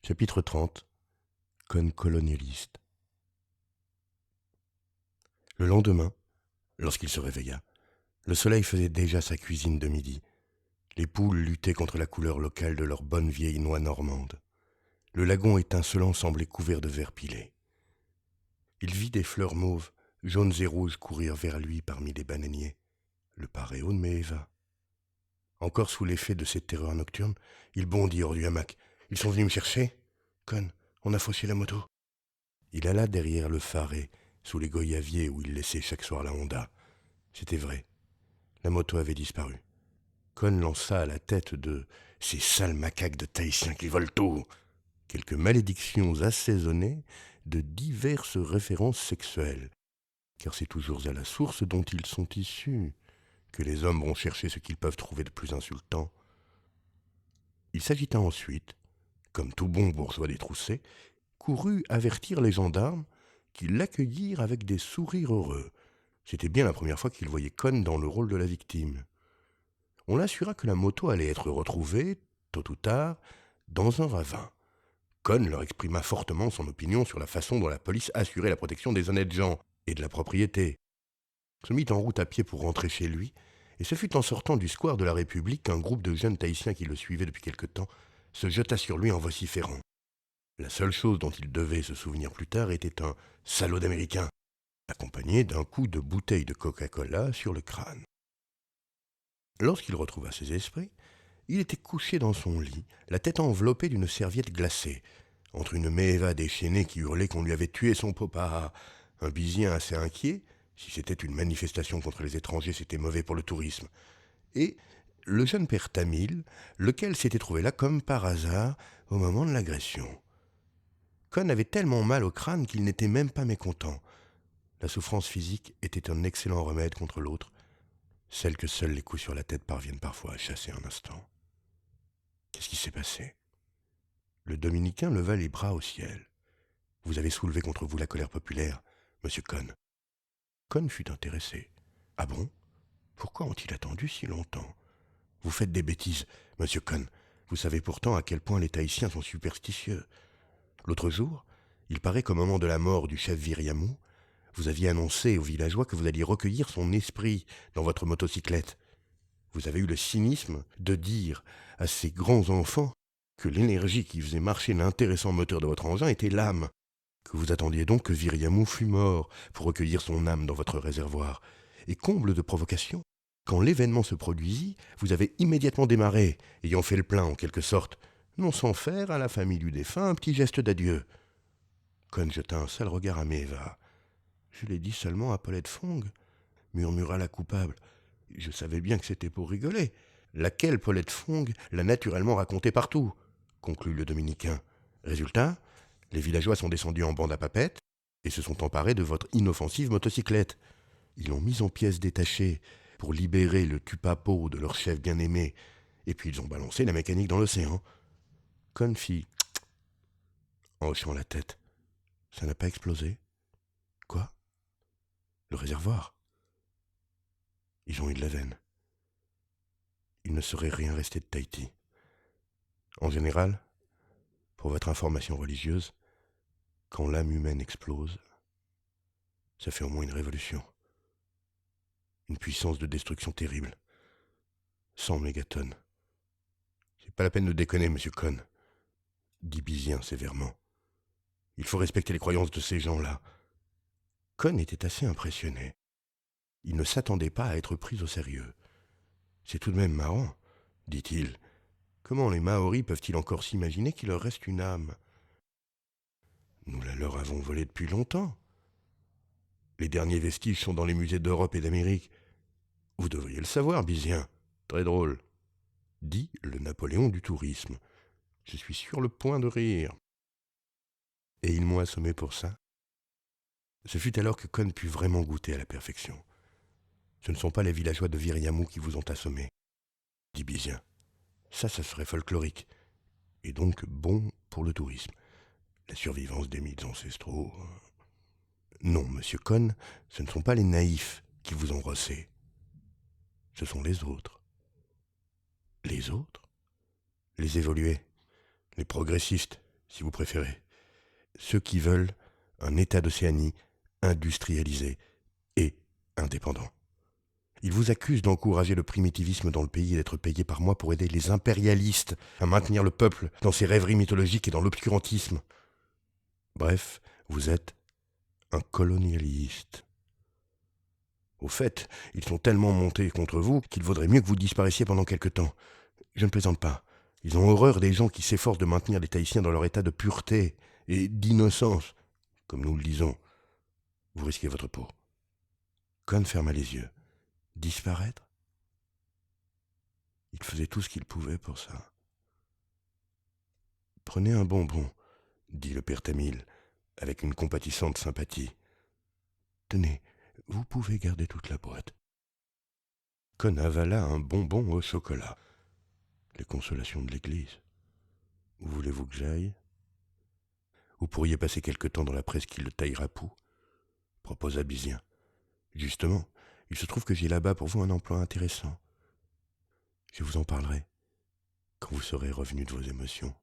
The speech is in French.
Chapitre 30. Con colonialiste. Le lendemain, lorsqu'il se réveilla, le soleil faisait déjà sa cuisine de midi. Les poules luttaient contre la couleur locale de leur bonne vieille noix normande. Le lagon étincelant semblait couvert de verre pilé. Il vit des fleurs mauves, jaunes et rouges courir vers lui parmi les bananiers. Le paréo de Maeva. Encore sous l'effet de cette terreur nocturne, il bondit hors du hamac. « Ils sont venus me chercher ? Con, on a fauché la moto. » Il alla derrière le pharé, sous les goyaviers où il laissait chaque soir la Honda. C'était vrai. La moto avait disparu. Con lança à la tête de « ces sales macaques de Tahitiens qui volent tout !» quelques malédictions assaisonnées de diverses références sexuelles. Car c'est toujours à la source dont ils sont issus que les hommes vont chercher ce qu'ils peuvent trouver de plus insultant. Il s'agita ensuite, comme tout bon bourgeois détroussé, courut avertir les gendarmes qui l'accueillirent avec des sourires heureux. C'était bien la première fois qu'il voyait Con dans le rôle de la victime. On l'assura que la moto allait être retrouvée, tôt ou tard, dans un ravin. Con leur exprima fortement son opinion sur la façon dont la police assurait la protection des honnêtes gens et de la propriété. Se mit en route à pied pour rentrer chez lui, et ce fut en sortant du square de la République qu'un groupe de jeunes Tahitiens qui le suivaient depuis quelque temps se jeta sur lui en vociférant. La seule chose dont il devait se souvenir plus tard était un « salaud d'Américain », accompagné d'un coup de bouteille de Coca-Cola sur le crâne. Lorsqu'il retrouva ses esprits, il était couché dans son lit, la tête enveloppée d'une serviette glacée, entre une Maeva déchaînée qui hurlait qu'on lui avait tué son papa, un Bisien assez inquiet, si c'était une manifestation contre les étrangers, c'était mauvais pour le tourisme, et le jeune père Tamil, lequel s'était trouvé là comme par hasard au moment de l'agression. Con avait tellement mal au crâne qu'il n'était même pas mécontent. La souffrance physique était un excellent remède contre l'autre, celle que seuls les coups sur la tête parviennent parfois à chasser un instant. Qu'est-ce qui s'est passé ? Le dominicain leva les bras au ciel. « Vous avez soulevé contre vous la colère populaire, monsieur Con. » Con fut intéressé. « Ah bon ? Pourquoi ont-ils attendu si longtemps ? Vous faites des bêtises, monsieur Con. Vous savez pourtant à quel point les Tahitiens sont superstitieux. L'autre jour, il paraît qu'au moment de la mort du chef Viriamou, vous aviez annoncé aux villageois que vous alliez recueillir son esprit dans votre motocyclette. Vous avez eu le cynisme de dire à ces grands enfants que l'énergie qui faisait marcher l'intéressant moteur de votre engin était l'âme, que vous attendiez donc que Viriamou fût mort pour recueillir son âme dans votre réservoir. Et comble de provocation, quand l'événement se produisit, vous avez immédiatement démarré, ayant fait le plein en quelque sorte, non sans faire à la famille du défunt un petit geste d'adieu. Con jeta un sale regard à Maeva. « Je l'ai dit seulement à Paulette Fong », murmura la coupable. « Je savais bien que c'était pour rigoler. Laquelle Paulette Fong l'a naturellement raconté partout », conclut le dominicain. Résultat, les villageois sont descendus en bande à papettes et se sont emparés de votre inoffensive motocyclette. Ils l'ont mise en pièces détachées pour libérer le tupapo de leur chef bien-aimé, et puis ils ont balancé la mécanique dans l'océan. Con fit en hochant la tête. « Ça n'a pas explosé ? » « Quoi ? Le réservoir ? » Ils ont eu de la veine. Il ne serait rien resté de Tahiti. En général, pour votre information religieuse, quand l'âme humaine explose, ça fait au moins une révolution. Une puissance de destruction terrible. 100 mégatonnes. C'est pas la peine de déconner, monsieur Con, dit Bisien sévèrement. Il faut respecter les croyances de ces gens-là. Con était assez impressionné. Il ne s'attendait pas à être pris au sérieux. C'est tout de même marrant, dit-il. Comment les Maoris peuvent-ils encore s'imaginer qu'il leur reste une âme ? Nous la leur avons volée depuis longtemps. Les derniers vestiges sont dans les musées d'Europe et d'Amérique. Vous devriez le savoir, Bisien. Très drôle, dit le Napoléon du tourisme. Je suis sur le point de rire. Et ils m'ont assommé pour ça. Ce fut alors que Con put vraiment goûter à la perfection. Ce ne sont pas les villageois de Viriamou qui vous ont assommé, dit Bisien. Ça serait folklorique, et donc bon pour le tourisme. La survivance des mythes ancestraux. Non, monsieur Con, ce ne sont pas les naïfs qui vous ont rossé. Ce sont les autres. Les autres ? Les évolués, les progressistes, si vous préférez. Ceux qui veulent un État d'Océanie industrialisé et indépendant. Ils vous accusent d'encourager le primitivisme dans le pays et d'être payés par moi pour aider les impérialistes à maintenir le peuple dans ses rêveries mythologiques et dans l'obscurantisme. Bref, vous êtes un colonialiste. Au fait, ils sont tellement montés contre vous qu'il vaudrait mieux que vous disparaissiez pendant quelque temps. Je ne plaisante pas. Ils ont horreur des gens qui s'efforcent de maintenir les Tahitiens dans leur état de pureté et d'innocence, comme nous le disons. Vous risquez votre peau. Con ferma les yeux. Disparaître? Il faisait tout ce qu'il pouvait pour ça. Prenez un bonbon, dit le père Tamil, avec une compatissante sympathie. Tenez, vous pouvez garder toute la boîte. Con avala un bonbon au chocolat. Les consolations de l'église. Où voulez-vous que j'aille? Vous pourriez passer quelque temps dans la presqu'île de Tairapou, proposa Bizien. Justement, il se trouve que j'ai là-bas pour vous un emploi intéressant. Je vous en parlerai quand vous serez revenu de vos émotions.